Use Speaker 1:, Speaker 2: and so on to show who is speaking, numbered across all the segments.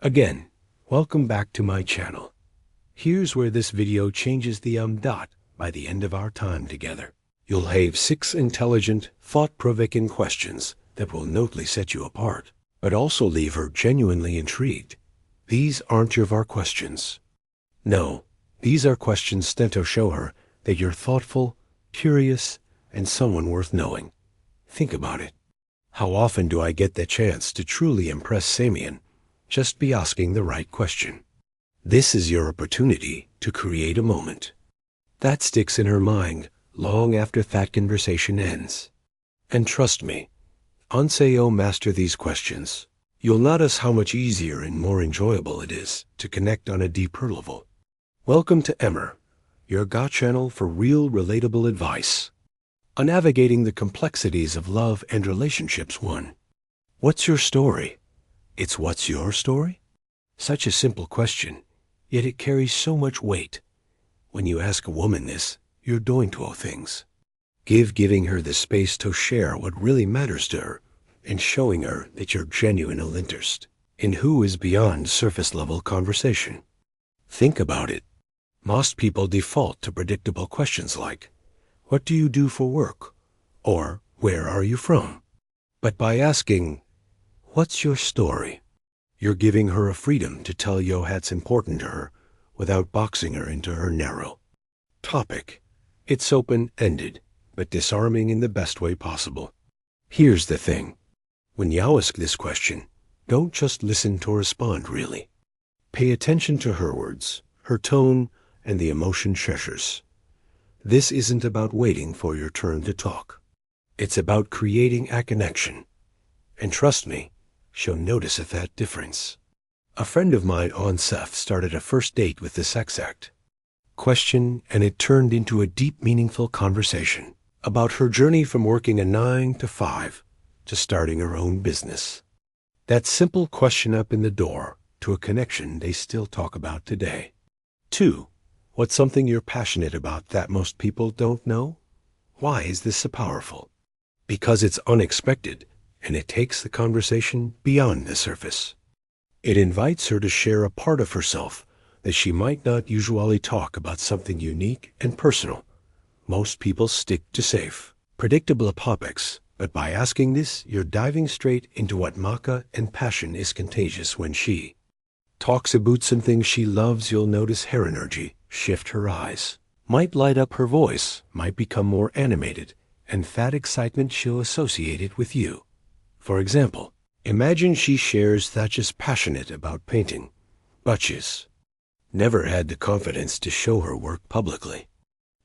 Speaker 1: Again, welcome back to my channel. Here's where this video changes the dot by the end of our time together. You'll have 6 intelligent, thought-provoking questions that will notably set you apart, but also leave her genuinely intrigued. These aren't your VAR questions. No, these are questions meant to show her that you're thoughtful, curious, and someone worth knowing. Think about it. How often do I get the chance to truly impress Samian? Just be asking the right question. This is your opportunity to create a moment that sticks in her mind long after that conversation ends. And trust me, once you master these questions, you'll notice how much easier and more enjoyable it is to connect on a deeper level. Welcome to Emmer, your God channel for real relatable advice on navigating the complexities of love and relationships. 1. What's your story? It's what's your story? Such a simple question, yet it carries so much weight. When you ask a woman this, you're doing 2 things. Giving her the space to share what really matters to her, and showing her that you're genuine interest in who is beyond surface level conversation. Think about it. Most people default to predictable questions like, what do you do for work? Or where are you from? But by asking, what's your story? You're giving her a freedom to tell you what's important to her without boxing her into her narrow topic. It's open-ended, but disarming in the best way possible. Here's the thing. When you ask this question, don't just listen to respond really. Pay attention to her words, her tone, and the emotion gestures. This isn't about waiting for your turn to talk. It's about creating a connection. And trust me, she'll notice that difference. A friend of mine on Seth started a first date with this exact question, and it turned into a deep, meaningful conversation about her journey from working a 9 to 5 to starting her own business. That simple question up in the door to a connection they still talk about today. 2. What's something you're passionate about that most people don't know? Why is this so powerful? Because it's unexpected, and it takes the conversation beyond the surface. It invites her to share a part of herself that she might not usually talk about, something unique and personal. Most people stick to safe, predictable topics, but by asking this, you're diving straight into what Maka and passion is contagious. When she talks about something she loves, you'll notice her energy shift, her eyes might light up, her voice might become more animated, and that excitement she'll associate it with you. For example, imagine she shares that she's passionate about painting, but she's never had the confidence to show her work publicly.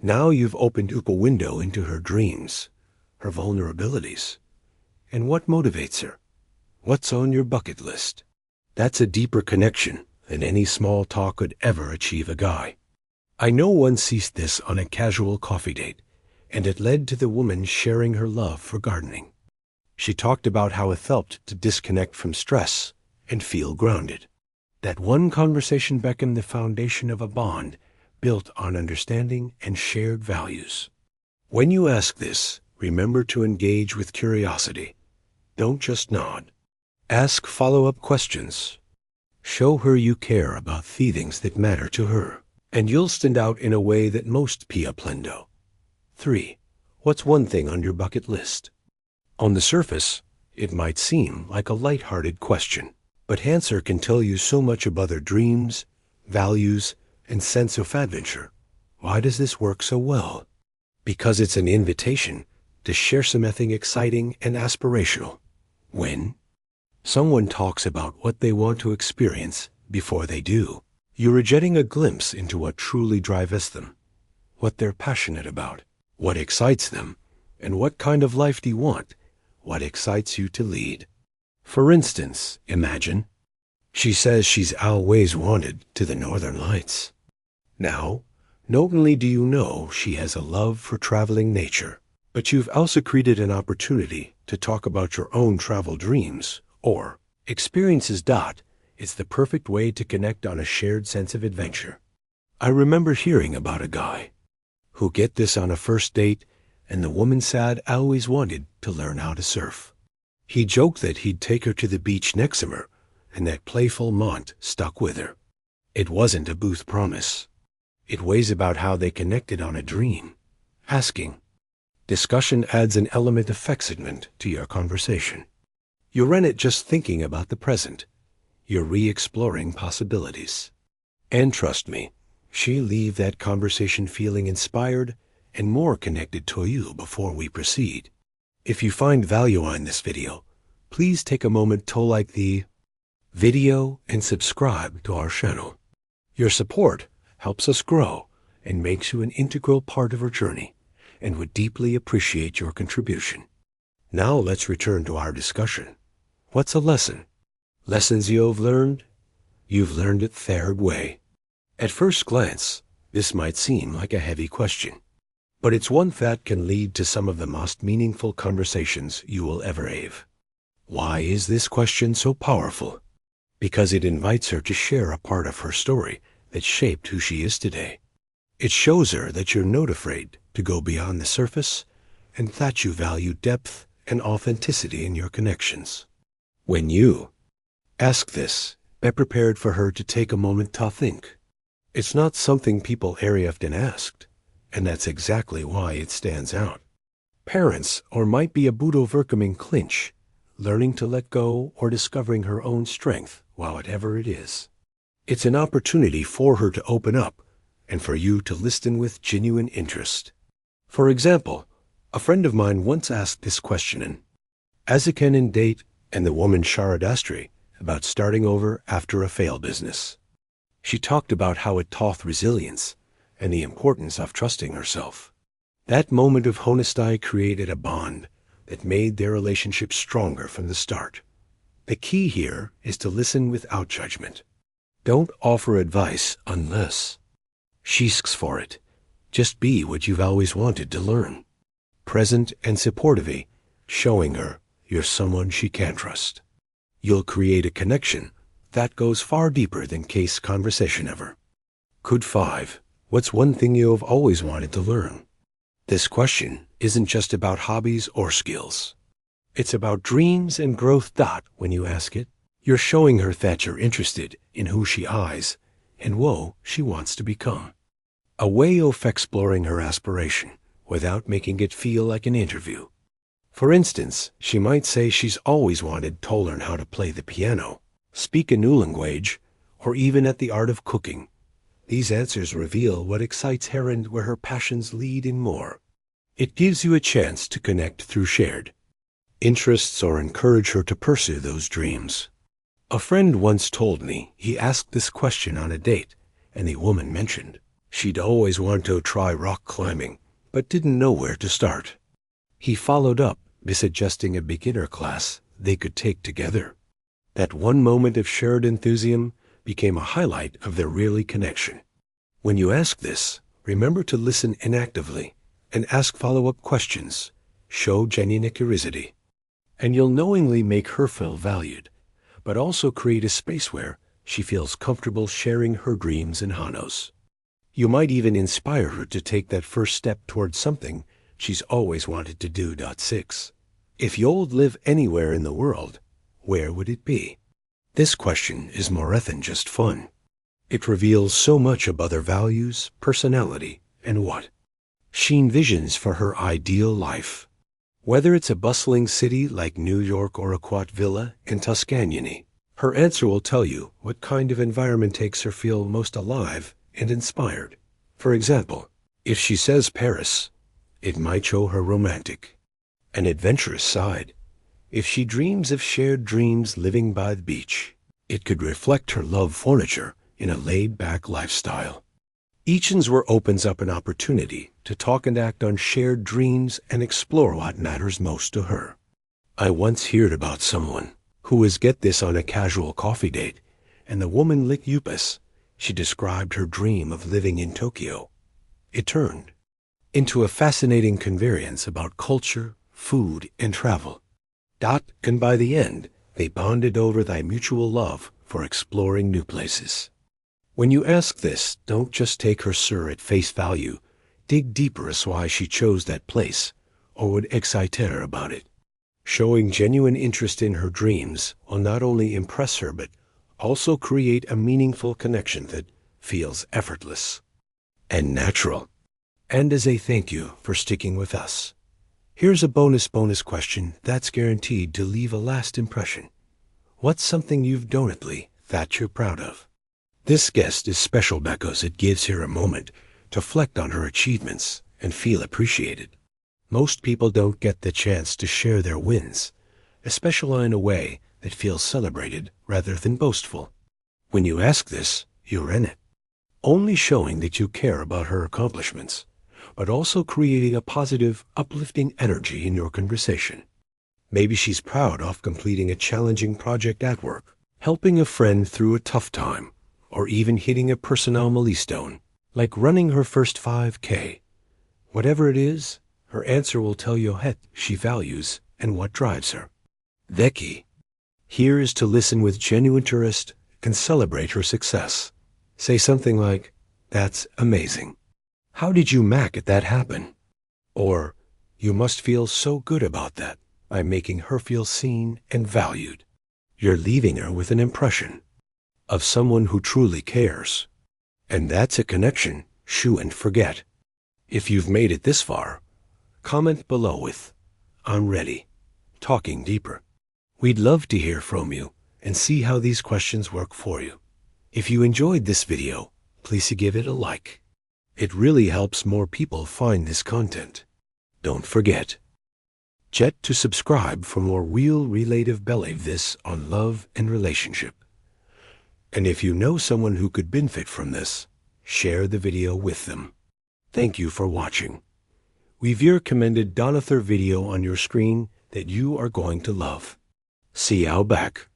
Speaker 1: Now you've opened up a window into her dreams, her vulnerabilities, and what motivates her. What's on your bucket list? That's a deeper connection than any small talk could ever achieve. A guy I know once sees this on a casual coffee date, and it led to the woman sharing her love for gardening. She talked about how it felt to disconnect from stress and feel grounded. That one conversation became the foundation of a bond built on understanding and shared values. When you ask this, remember to engage with curiosity. Don't just nod. Ask follow-up questions. Show her you care about the things that matter to her, and you'll stand out in a way that most plendo. 3. What's one thing on your bucket list? On the surface, it might seem like a light-hearted question, but answer can tell you so much about their dreams, values, and sense of adventure. Why does this work so well? Because it's an invitation to share something exciting and aspirational. When someone talks about what they want to experience before they do, you're getting a glimpse into what truly drives them, what they're passionate about, what excites them, and what kind of life do you want, what excites you to lead. For instance, imagine she says she's always wanted to the Northern Lights. Now, not only do you know she has a love for traveling nature, but you've also created an opportunity to talk about your own travel dreams or experiences. It's the perfect way to connect on a shared sense of adventure. I remember hearing about a guy who get this on a first date, and the woman said always wanted to learn how to surf. He joked that he'd take her to the beach next summer and that playful mont stuck with her. It wasn't a booth promise. It was about how they connected on a dream. Asking. Discussion adds an element of excitement to your conversation. You run it just thinking about the present. You're re-exploring possibilities. And trust me, she'll leave that conversation feeling inspired and more connected to you before we proceed. If you find value on this video, please take a moment to like the video and subscribe to our channel. Your support helps us grow and makes you an integral part of our journey, and would deeply appreciate your contribution. Now let's return to our discussion. What's a lesson? Lessons you've learned? You've learned it third way. At first glance, this might seem like a heavy question, but it's one that can lead to some of the most meaningful conversations you will ever have. Why is this question so powerful? Because it invites her to share a part of her story that shaped who she is today. It shows her that you're not afraid to go beyond the surface, and that you value depth and authenticity in your connections. When you ask this, be prepared for her to take a moment to think. It's not something people very often asked, and that's exactly why it stands out. Parents, or might be a Budo Verkaming clinch, learning to let go or discovering her own strength, whatever it is. It's an opportunity for her to open up and for you to listen with genuine interest. For example, a friend of mine once asked this question in Azakan and Date and the woman Sharadastri about starting over after a failed business. She talked about how it taught resilience and the importance of trusting herself. That moment of honesty created a bond that made their relationship stronger from the start. The key here is to listen without judgment. Don't offer advice unless she asks for it. Just be what you've always wanted to learn. Present and supportive, showing her you're someone she can trust. You'll create a connection that goes far deeper than case conversation ever. Could 5. What's one thing you've always wanted to learn? This question isn't just about hobbies or skills. It's about dreams and growth. When you ask it, you're showing her that you're interested in who she is and what she wants to become. A way of exploring her aspiration without making it feel like an interview. For instance, she might say she's always wanted to learn how to play the piano, speak a new language, or even at the art of cooking. These answers reveal what excites her and where her passions lead in more. It gives you a chance to connect through shared interests or encourage her to pursue those dreams. A friend once told me he asked this question on a date, and the woman mentioned she'd always wanted to try rock climbing, but didn't know where to start. He followed up by suggesting a beginner class they could take together. That one moment of shared enthusiasm became a highlight of their yearly connection. When you ask this, remember to listen inactively and ask follow-up questions. Show genuine curiosity, and you'll knowingly make her feel valued, but also create a space where she feels comfortable sharing her dreams and hanos. You might even inspire her to take that first step towards something she's always wanted to do. 6. If you'd live anywhere in the world, where would it be? This question is more than just fun. It reveals so much about their values, personality, and what she envisions for her ideal life. Whether it's a bustling city like New York or a quiet villa in Tuscany, her answer will tell you what kind of environment makes her feel most alive and inspired. For example, if she says Paris, it might show her romantic and adventurous side. If she dreams of shared dreams living by the beach, it could reflect her love for nature in a laid-back lifestyle. Each where opens up an opportunity to talk and act on shared dreams and explore what matters most to her. I once heard about someone who was get this on a casual coffee date, and the woman licked Upus. She described her dream of living in Tokyo. It turned into a fascinating conversation about culture, food, and travel. And by the end, they bonded over their mutual love for exploring new places. When you ask this, don't just take her sir at face value. Dig deeper as why she chose that place, or would excite her about it. Showing genuine interest in her dreams will not only impress her but Also create a meaningful connection that feels effortless and natural. And as a thank you for sticking with us, here's a bonus question that's guaranteed to leave a last impression. What's something you've done lately that you're proud of? This guest is special because it gives her a moment to reflect on her achievements and feel appreciated. Most people don't get the chance to share their wins, especially in a way that feels celebrated rather than boastful. When you ask this, you're in it, only showing that you care about her accomplishments, but also creating a positive, uplifting energy in your conversation. Maybe she's proud of completing a challenging project at work, helping a friend through a tough time, or even hitting a personal milestone, like running her first 5K. Whatever it is, her answer will tell you what she values and what drives her. The key here is to listen with genuine interest and celebrate her success. Say something like, "That's amazing. How did you make that happen?" Or, "You must feel so good about that," by making her feel seen and valued. You're leaving her with an impression of someone who truly cares. And that's a connection you won't forget. If you've made it this far, comment below with, "I'm ready." Talking deeper. We'd love to hear from you and see how these questions work for you. If you enjoyed this video, please give it a like. It really helps more people find this content. Don't forget to subscribe for more real relative believe this on love and relationship. And if you know someone who could benefit from this, share the video with them. Thank you for watching. We've recommended another video on your screen that you are going to love. See you back.